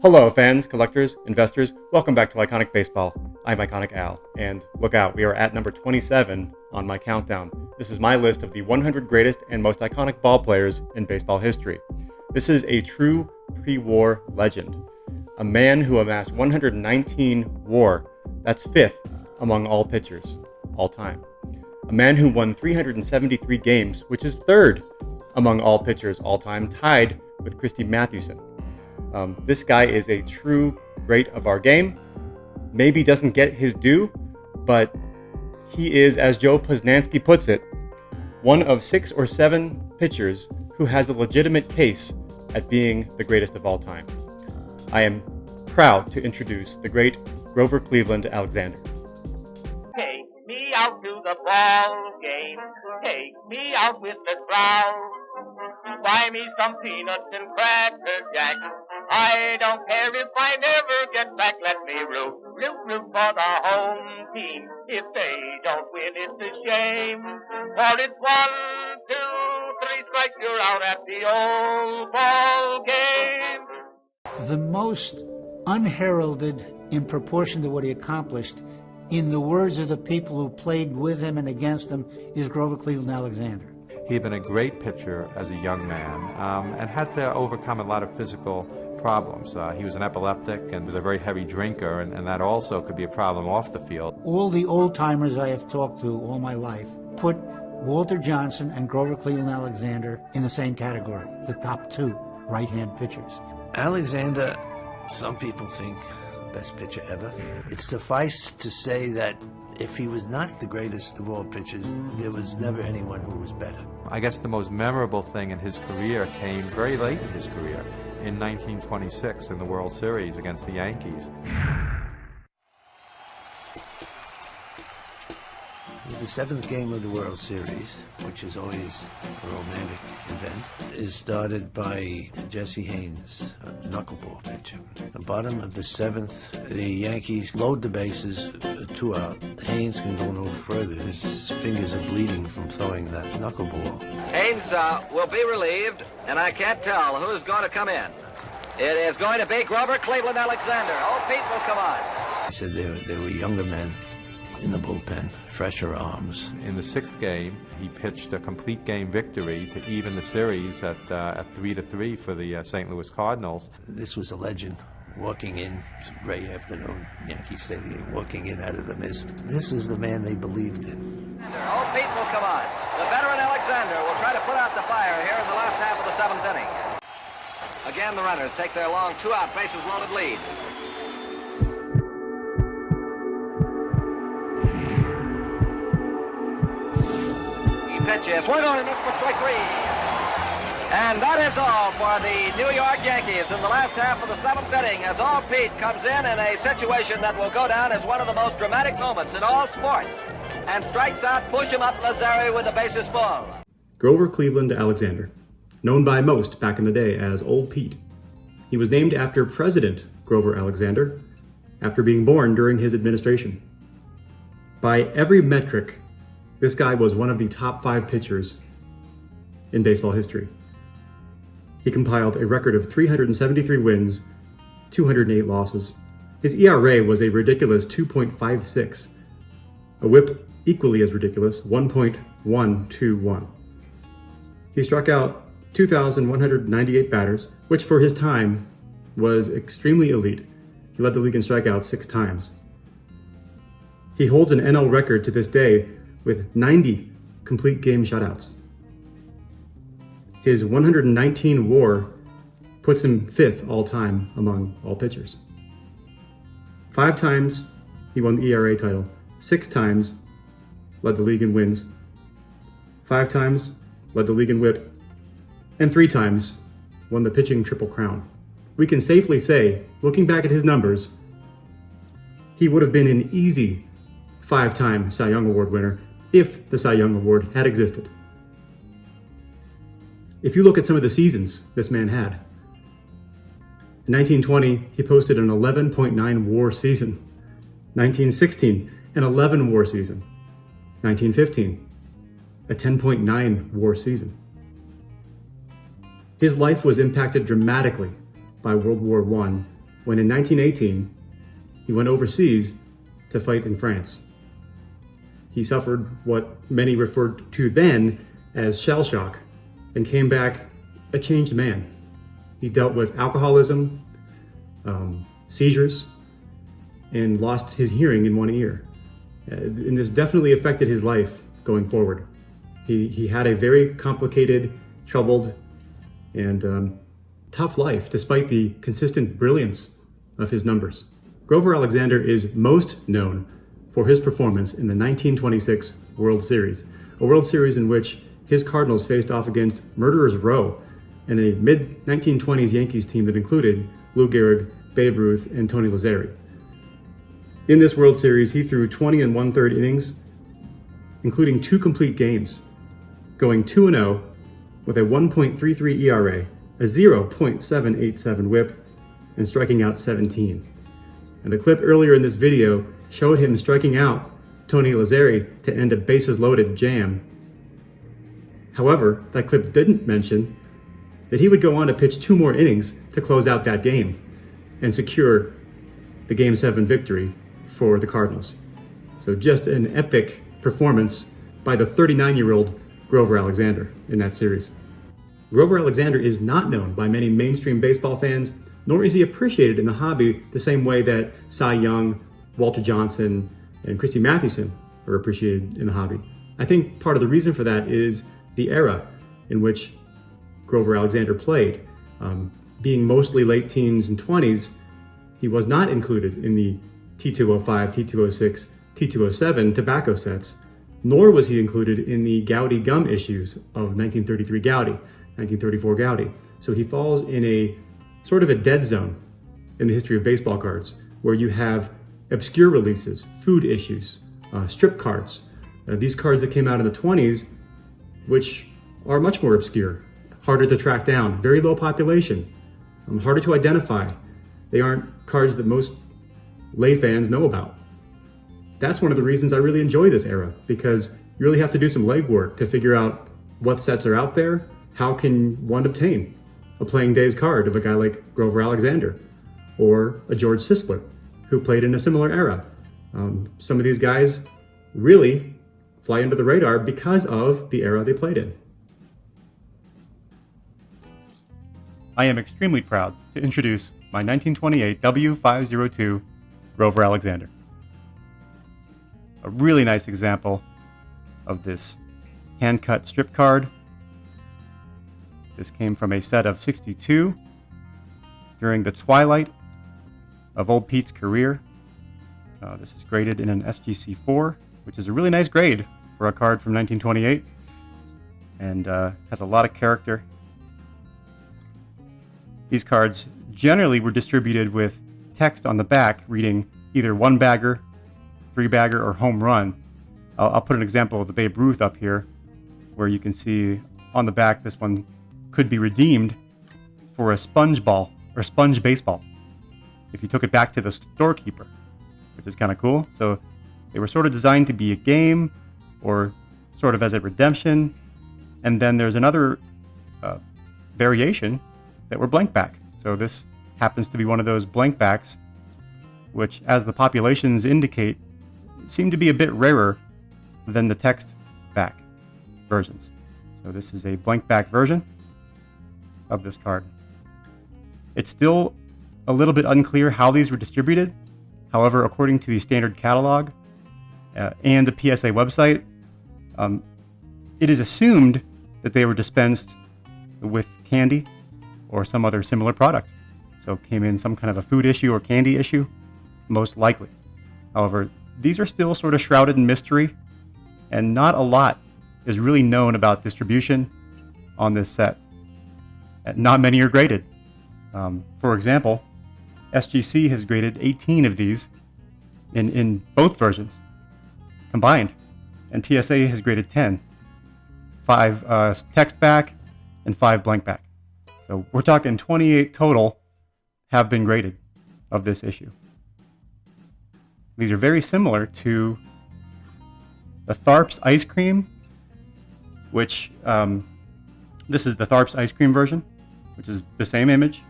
Hello fans, collectors, investors, welcome back to Iconic Baseball. I'm Iconic Al, and look out, we are at number 27 on my countdown. This is my list of the 100 greatest and most iconic ball players in baseball history. This is a true pre-war legend. A man who amassed 119 WAR, that's fifth among all pitchers, all time. A man who won 373 games, which is third among all pitchers all time, tied with Christy Mathewson. This guy is a true great of our game. Maybe doesn't get his due, but he is, as Joe Posnanski puts it, one of 6 or 7 pitchers who has a legitimate case at being the greatest of all time. I am proud to introduce the great Grover Cleveland Alexander. Take me out to the ball game. Take me out with the crowd. Buy me some peanuts and cracker jack. I don't care if I never get back. Let me root for the home team. If they don't win, it's a shame. For it's 1, 2, 3 strikes, you're out at the old ball game. The most unheralded in proportion to what he accomplished, in the words of the people who played with him and against him, is Grover Cleveland Alexander. He had been a great pitcher as a young man and had to overcome a lot of physical problems. He was an epileptic and was a very heavy drinker, and that also could be a problem off the field. All the old-timers I have talked to all my life put Walter Johnson and Grover Cleveland Alexander in the same category, the top 2 right-hand pitchers. Alexander, some people think, the best pitcher ever. It's suffice to say that if he was not the greatest of all pitchers, there was never anyone who was better. I guess the most memorable thing in his career came very late in his career, in 1926 in the World Series against the Yankees. The 7th game of the World Series, which is always a romantic event, is started by Jesse Haynes, a knuckleball pitcher. At the bottom of the 7th, the Yankees load the bases, 2 out. Haynes can go no further. His fingers are bleeding from throwing that knuckleball. Haynes will be relieved, and I can't tell who's going to come in. It is going to be Grover Cleveland Alexander. Old Pete will come on. He said there were younger men in the bullpen, fresher arms. In the 6th game, he pitched a complete game victory to even the series at 3-3 for the St. Louis Cardinals. This was a legend. Walking in, it's a gray afternoon, Yankee Stadium, walking in out of the mist. This was the man they believed in. Old Pete will come on. The veteran Alexander will try to put out the fire here in the last half of the 7th inning. Again, the runners take their long 2-out bases-loaded lead. He pitches. Swing on and for strike 3. And that is all for the New York Yankees in the last half of the 7th inning, as Old Pete comes in a situation that will go down as one of the most dramatic moments in all sports, and strikes out Push-em-up Lazari with the bases full. Grover Cleveland Alexander, known by most back in the day as Old Pete. He was named after President Grover Alexander, after being born during his administration. By every metric, this guy was one of the top 5 pitchers in baseball history. He compiled a record of 373 wins, 208 losses. His ERA was a ridiculous 2.56. A whip equally as ridiculous, 1.121. He struck out 2,198 batters, which for his time was extremely elite. He led the league in strikeouts 6 times. He holds an NL record to this day with 90 complete game shutouts. His 119 WAR puts him 5th all-time among all pitchers. 5 times he won the ERA title, 6 times led the league in wins, 5 times led the league in whip, and 3 times won the pitching Triple Crown. We can safely say, looking back at his numbers, he would have been an easy 5-time Cy Young Award winner if the Cy Young Award had existed. If you look at some of the seasons this man had, in 1920, he posted an 11.9 WAR season. 1916, an 11 WAR season. 1915, a 10.9 WAR season. His life was impacted dramatically by World War I when in 1918 he went overseas to fight in France. He suffered what many referred to then as shell shock and came back a changed man. He dealt with alcoholism, seizures, and lost his hearing in one ear. And this definitely affected his life going forward. He had a very complicated, troubled, and tough life despite the consistent brilliance of his numbers. Grover Alexander is most known for his performance in the 1926 World Series, a World Series in which his Cardinals faced off against Murderers Row and a mid-1920s Yankees team that included Lou Gehrig, Babe Ruth, and Tony Lazzeri. In this World Series, he threw 20 1/3 innings, including 2 complete games, going 2-0 with a 1.33 ERA, a 0.787 whip, and striking out 17. And the clip earlier in this video showed him striking out Tony Lazzeri to end a bases-loaded jam. However, that clip didn't mention that he would go on to pitch 2 more innings to close out that game and secure the Game 7 victory for the Cardinals. So just an epic performance by the 39-year-old Grover Alexander in that series. Grover Alexander is not known by many mainstream baseball fans, nor is he appreciated in the hobby the same way that Cy Young, Walter Johnson, and Christy Mathewson are appreciated in the hobby. I think part of the reason for that is the era in which Grover Alexander played. Being mostly late teens and 20s, he was not included in the T205, T206, T207 tobacco sets, nor was he included in the Gowdy gum issues of 1933 Gowdy, 1934 Gowdy. So he falls in a sort of a dead zone in the history of baseball cards, where you have obscure releases, food issues, strip cards, these cards that came out in the 20s, which are much more obscure, harder to track down, very low population, harder to identify. They aren't cards that most lay fans know about. That's one of the reasons I really enjoy this era, because you really have to do some legwork to figure out what sets are out there. How can one obtain a playing days card of a guy like Grover Alexander or a George Sisler, who played in a similar era? Some of these guys really fly under the radar because of the era they played in. I am extremely proud to introduce my 1928 W502 Grover Alexander. A really nice example of this hand-cut strip card. This came from a set of 62 during the twilight of Old Pete's career. This is graded in an SGC4, which is a really nice grade for a card from 1928, and has a lot of character. These cards generally were distributed with text on the back reading either 1-bagger, 3-bagger, or home run. I'll put an example of the Babe Ruth up here, where you can see on the back this one could be redeemed for a sponge ball or sponge baseball if you took it back to the storekeeper, which is kind of cool. So they were sort of designed to be a game or sort of as a redemption. And then there's another variation that were blank back. So this happens to be one of those blank backs, which, as the populations indicate, seem to be a bit rarer than the text back versions. So this is a blank back version of this card. It's still a little bit unclear how these were distributed. However, according to the standard catalog and the PSA website, it is assumed that they were dispensed with candy or some other similar product. So it came in some kind of a food issue or candy issue, most likely. However, these are still sort of shrouded in mystery, and not a lot is really known about distribution on this set. Not many are graded. For example, SGC has graded 18 of these in both versions combined, and PSA has graded 10. 5 text back and 5 blank back. So we're talking 28 total have been graded of this issue. These are very similar to the Tharp's ice cream, which this is the Tharp's ice cream version, which is the same image.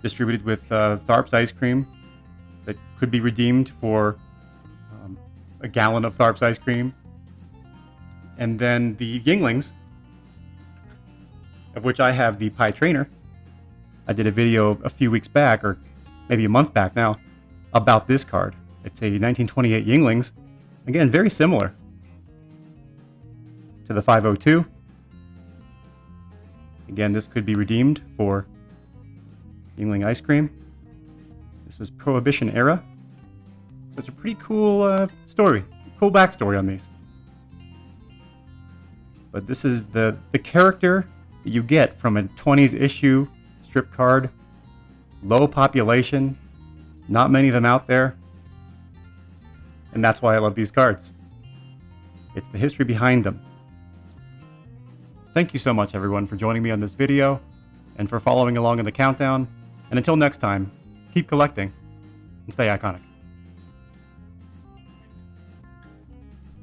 distributed with Tharp's ice cream that could be redeemed for a gallon of Tharp's ice cream. And then the Yinglings, of which I have the Pie Trainer. I did a video a few weeks back, or maybe a month back now, about this card. It's a 1928 Yinglings. Again, very similar to the 502. Again, this could be redeemed for Yingling ice cream. This was Prohibition era. So it's a pretty cool story, cool backstory on these. But this is the character that you get from a 20s issue strip card. Low population, not many of them out there. And that's why I love these cards. It's the history behind them. Thank you so much, everyone, for joining me on this video and for following along in the countdown. And until next time, keep collecting and stay iconic.